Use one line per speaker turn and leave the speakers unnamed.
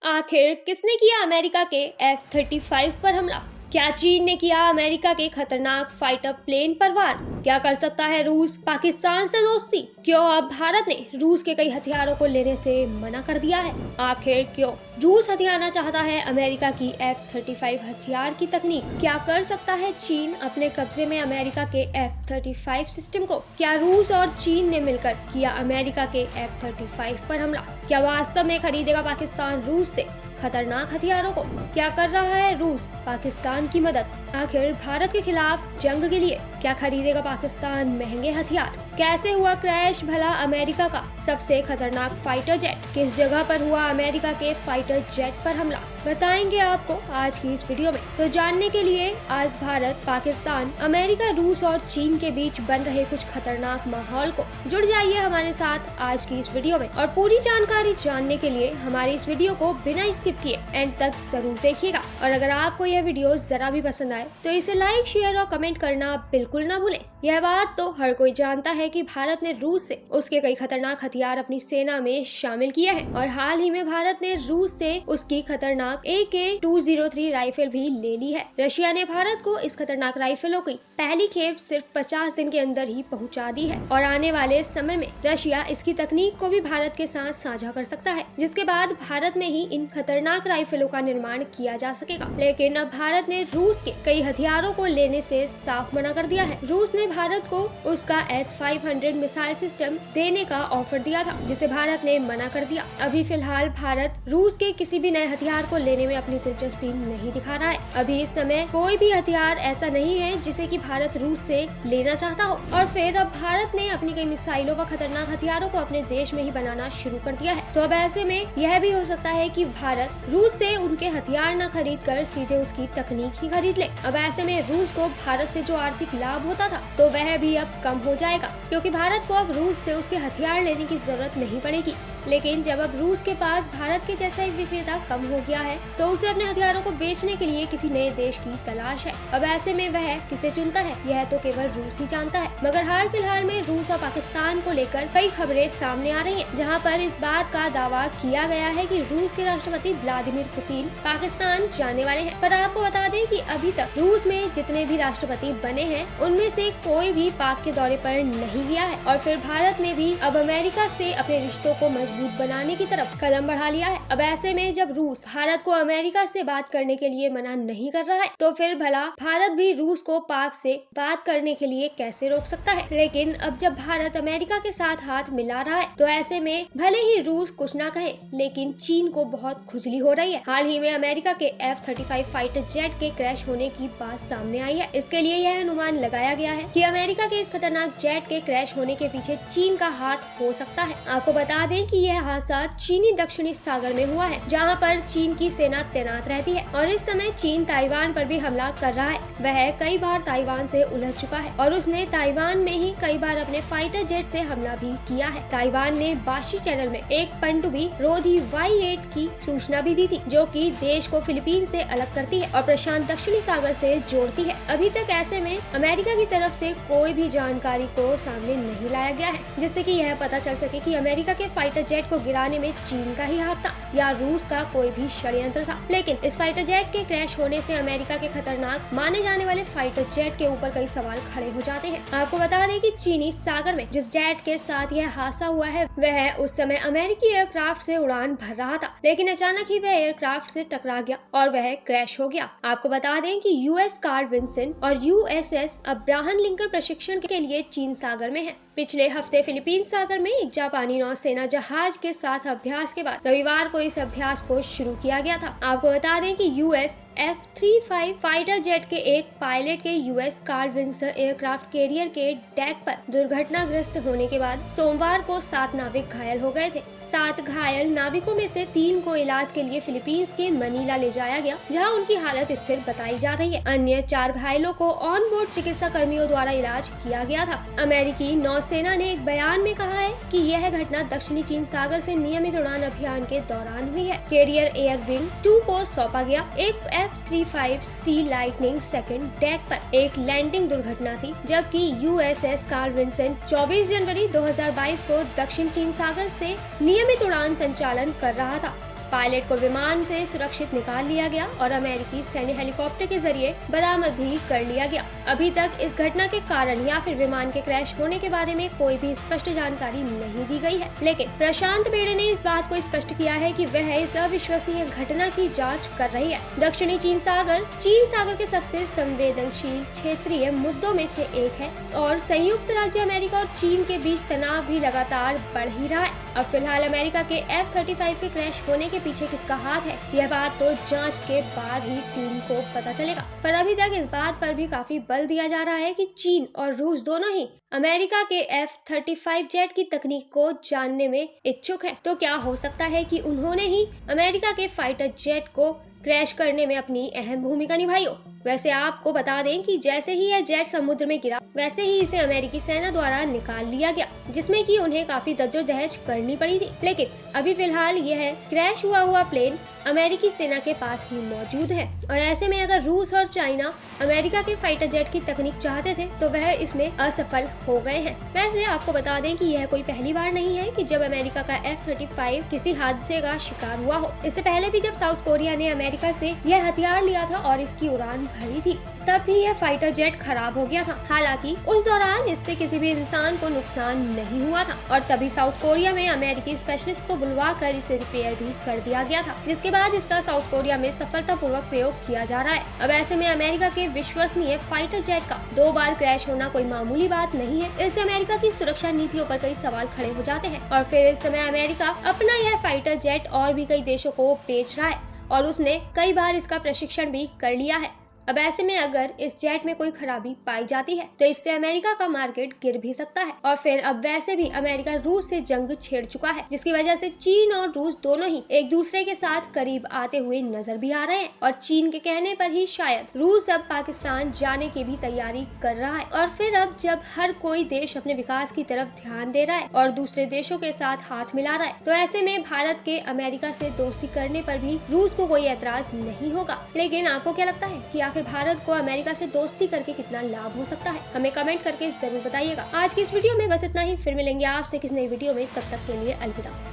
आखिर किसने किया अमेरिका के F-35 पर हमला? क्या चीन ने किया अमेरिका के खतरनाक फाइटर प्लेन पर वार? क्या कर सकता है रूस पाकिस्तान से दोस्ती? क्यों अब भारत ने रूस के कई हथियारों को लेने से मना कर दिया है? आखिर क्यों रूस हथियाना चाहता है अमेरिका की F-35 हथियार की तकनीक? क्या कर सकता है चीन अपने कब्जे में अमेरिका के F-35 सिस्टम को? क्या रूस और चीन ने मिलकर किया अमेरिका के F-35 पर हमला? क्या वास्तव में खरीदेगा पाकिस्तान रूस से खतरनाक हथियारों को? क्या कर रहा है रूस पाकिस्तान की मदद? आखिर भारत के खिलाफ जंग के लिए क्या खरीदेगा पाकिस्तान महंगे हथियार? कैसे हुआ क्रैश भला अमेरिका का सबसे खतरनाक फाइटर जेट? किस जगह पर हुआ अमेरिका के फाइटर जेट पर हमला? बताएंगे आपको आज की इस वीडियो में। तो जानने के लिए आज भारत, पाकिस्तान, अमेरिका, रूस और चीन के बीच बन रहे कुछ खतरनाक माहौल को जुड़ जाइए हमारे साथ आज की इस वीडियो में। और पूरी जानकारी जानने के लिए हमारी इस वीडियो को बिना स्किप किए एंड तक जरूर देखिएगा। और अगर आपको यह वीडियो जरा भी पसंद आए तो इसे लाइक, शेयर और कमेंट करना बिल्कुल ना भूलें। यह बात तो हर कोई जानता है कि भारत ने रूस से उसके कई खतरनाक हथियार अपनी सेना में शामिल किए हैं और हाल ही में भारत ने रूस से उसकी खतरनाक AK-203 राइफल भी ले ली है। रशिया ने भारत को इस खतरनाक राइफलों की पहली खेप सिर्फ 50 दिन के अंदर ही पहुंचा दी है और आने वाले समय में रशिया इसकी तकनीक को भी भारत के साथ साझा कर सकता है, जिसके बाद भारत में ही इन खतरनाक राइफलों का निर्माण किया जा सकेगा। लेकिन अब भारत ने रूस के कई हथियारों को लेने से साफ मना कर दिया है। रूस ने भारत को उसका S-500 मिसाइल सिस्टम देने का ऑफर दिया था, जिसे भारत ने मना कर दिया। अभी फिलहाल भारत रूस के किसी भी नए हथियार को लेने में अपनी दिलचस्पी नहीं दिखा रहा है। अभी इस समय कोई भी हथियार ऐसा नहीं है जिसे कि भारत रूस से लेना चाहता हो। और फिर अब भारत ने अपनी कई मिसाइलों व खतरनाक हथियारों को अपने देश में ही बनाना शुरू कर दिया है। तो अब ऐसे में यह भी हो सकता है कि भारत रूस से उनके हथियार न खरीद कर सीधे उसकी तकनीक ही खरीद ले। अब ऐसे में रूस को भारत से जो आर्थिक लाभ होता था तो वह भी अब कम हो जाएगा, क्योंकि भारत को अब रूस से उसके हथियार लेने की जरूरत नहीं पड़ेगी। लेकिन जब अब रूस के पास भारत के जैसा एक विक्रेता कम हो गया है तो उसे अपने हथियारों को बेचने के लिए किसी नए देश की तलाश है। अब ऐसे में वह किसे चुनता है यह तो केवल रूस ही जानता है। मगर हाल फिलहाल में रूस और पाकिस्तान को लेकर कई खबरें सामने आ रही हैं, जहां पर इस बात का दावा किया गया है कि रूस के राष्ट्रपति व्लादिमीर पुतिन पाकिस्तान जाने वाले हैं। पर आपको बता दें कि अभी तक रूस में जितने भी राष्ट्रपति बने हैं उनमें से कोई भी पाक के दौरे पर नहीं गया है। और फिर भारत ने भी अब अमेरिका से अपने रिश्तों को मजबूत बनाने की तरफ कदम बढ़ा लिया है। अब ऐसे में जब रूस भारत को अमेरिका से बात करने के लिए मना नहीं कर रहा है तो फिर भला भारत भी रूस को पाक से बात करने के लिए कैसे रोक सकता है? लेकिन अब जब भारत अमेरिका के साथ हाथ मिला रहा है तो ऐसे में भले ही रूस कुछ ना कहे, लेकिन चीन को बहुत खुजली हो रही है। हाल ही में अमेरिका के F-35 फाइटर जेट के क्रैश होने की बात सामने आई है। इसके लिए यह अनुमान लगाया गया है कि अमेरिका के इस खतरनाक जेट के क्रैश होने के पीछे चीन का हाथ हो सकता है। आपको बता दें कि यह हादसा चीनी दक्षिणी सागर में हुआ है, जहां पर चीन की सेना तैनात रहती है और इस समय चीन ताइवान पर भी हमला कर रहा है। वह कई बार ताइवान से उलझ चुका है और उसने ताइवान में ही कई बार अपने फाइटर जेट से हमला भी किया है। ताइवान ने बाशी चैनल में एक पनडुब्बी रोधी Y-8 की सूचना भी दी थी, जो कि देश को फिलीपींस से अलग करती है और प्रशांत दक्षिणी सागर से जोड़ती है। अभी तक ऐसे में अमेरिका की तरफ से कोई भी जानकारी को सामने नहीं लाया गया है, जिससे कि यह पता चल सके कि अमेरिका के फाइटर जेट को गिराने में चीन का ही हाथ था या रूस का कोई भी षड्यंत्र था। लेकिन इस फाइटर जेट के क्रैश होने से अमेरिका के खतरनाक माने जाने वाले फाइटर जेट के ऊपर कई सवाल खड़े हो जाते हैं। आपको बता दें कि चीनी सागर में जिस जेट के साथ यह हादसा हुआ है वह उस समय अमेरिकी एयरक्राफ्ट से उड़ान भर रहा था, लेकिन अचानक ही वह एयरक्राफ्ट से टकरा गया और वह क्रैश हो गया। आपको बता दें कि US कार्ल विन्सन और USS अब्राहम लिंकन प्रशिक्षण के लिए चीन सागर में है। पिछले हफ्ते फिलीपींस सागर में एक जापानी नौसेना जहाज के साथ अभ्यास के बाद रविवार को इस अभ्यास को शुरू किया गया था। आपको बता दें कि US F-35 फाइटर जेट के एक पायलट के US Carl Vinson aircraft carrier के डेक पर दुर्घटनाग्रस्त होने के बाद सोमवार को 7 नाविक घायल हो गए थे। 7 घायल नाविकों में से 3 को इलाज के लिए फिलीपींस के मनीला ले जाया गया, जहां उनकी हालत स्थिर बताई जा रही है। अन्य 4 घायलों को ऑन बोर्ड चिकित्सा कर्मियों द्वारा इलाज किया गया था। अमेरिकी नौसेना ने एक बयान में कहा है कि यह घटना दक्षिणी चीन सागर से नियमित उड़ान अभियान के दौरान हुई है। कैरियर एयर विंग 2 को सौंपा गया। एक F-35 सी लाइटनिंग सेकंड डेक पर एक लैंडिंग दुर्घटना थी, जबकि USS कार्ल विन्सन 24 जनवरी 2022 को दक्षिण चीन सागर से नियमित उड़ान संचालन कर रहा था। पायलट को विमान से सुरक्षित निकाल लिया गया और अमेरिकी सैन्य हेलीकॉप्टर के जरिए बरामद भी कर लिया गया। अभी तक इस घटना के कारण या फिर विमान के क्रैश होने के बारे में कोई भी स्पष्ट जानकारी नहीं दी गई है, लेकिन प्रशांत बेड़े ने इस बात को स्पष्ट किया है कि वह इस अविश्वसनीय घटना की जांच कर रही है। दक्षिणी चीन सागर के सबसे संवेदनशील क्षेत्रीय मुद्दों में से एक है और संयुक्त राज्य अमेरिका और चीन के बीच तनाव भी लगातार बढ़ ही रहा है। अब फिलहाल अमेरिका के F-35 के क्रैश होने के पीछे किसका हाथ है, यह बात तो जांच के बाद ही टीम को पता चलेगा। पर अभी तक इस बात पर भी काफी बल दिया जा रहा है कि चीन और रूस दोनों ही अमेरिका के F-35 जेट की तकनीक को जानने में इच्छुक है। तो क्या हो सकता है कि उन्होंने ही अमेरिका के फाइटर जेट को क्रैश करने में अपनी अहम भूमिका निभाई हो। वैसे आपको बता दें कि जैसे ही यह जेट समुद्र में गिरा, वैसे ही इसे अमेरिकी सेना द्वारा निकाल लिया गया, जिसमें कि उन्हें काफी दहशत करनी पड़ी थी। लेकिन अभी फिलहाल यह क्रैश हुआ प्लेन अमेरिकी सेना के पास ही मौजूद है और ऐसे में अगर रूस और चाइना अमेरिका के फाइटर जेट की तकनीक चाहते थे तो वह इसमें असफल हो गए हैं। वैसे आपको बता दें कि यह कोई पहली बार नहीं है कि जब अमेरिका का F-35 किसी हादसे का शिकार हुआ हो। इससे पहले भी जब साउथ कोरिया ने अमेरिका से यह हथियार लिया था और इसकी उड़ान भरी थी, तब भी यह फाइटर जेट खराब हो गया था। हालांकि उस दौरान इससे किसी भी इंसान को नुकसान नहीं हुआ था और तभी साउथ कोरिया में अमेरिकी स्पेशलिस्ट को बुलवा कर इसे रिपेयर भी कर दिया गया था, जिसके बाद इसका साउथ कोरिया में सफलतापूर्वक प्रयोग किया जा रहा है। अब ऐसे में अमेरिका के विश्वसनीय फाइटर जेट का 2 बार क्रैश होना कोई मामूली बात नहीं है। इससे अमेरिका की सुरक्षा नीतियों पर कई सवाल खड़े हो जाते हैं और फिर इस समय अमेरिका अपना यह फाइटर जेट और भी कई देशों को बेच रहा है और उसने कई बार इसका प्रशिक्षण भी कर लिया है। अब ऐसे में अगर इस जेट में कोई खराबी पाई जाती है तो इससे अमेरिका का मार्केट गिर भी सकता है और फिर अब वैसे भी अमेरिका रूस से जंग छेड़ चुका है, जिसकी वजह से चीन और रूस दोनों ही एक दूसरे के साथ करीब आते हुए नजर भी आ रहे हैं और चीन के कहने पर ही शायद रूस अब पाकिस्तान जाने की भी तैयारी कर रहा है। और फिर अब जब हर कोई देश अपने विकास की तरफ ध्यान दे रहा है और दूसरे देशों के साथ हाथ मिला रहा है, तो ऐसे में भारत के अमेरिका से दोस्ती करने पर भी रूस को कोई ऐतराज नहीं होगा। लेकिन आपको क्या लगता है कि आखिर भारत को अमेरिका से दोस्ती करके कितना लाभ हो सकता है? हमें कमेंट करके जरूर बताइएगा। आज की इस वीडियो में बस इतना ही, फिर मिलेंगे आपसे किसी नई वीडियो में, तब तक के लिए अलविदा।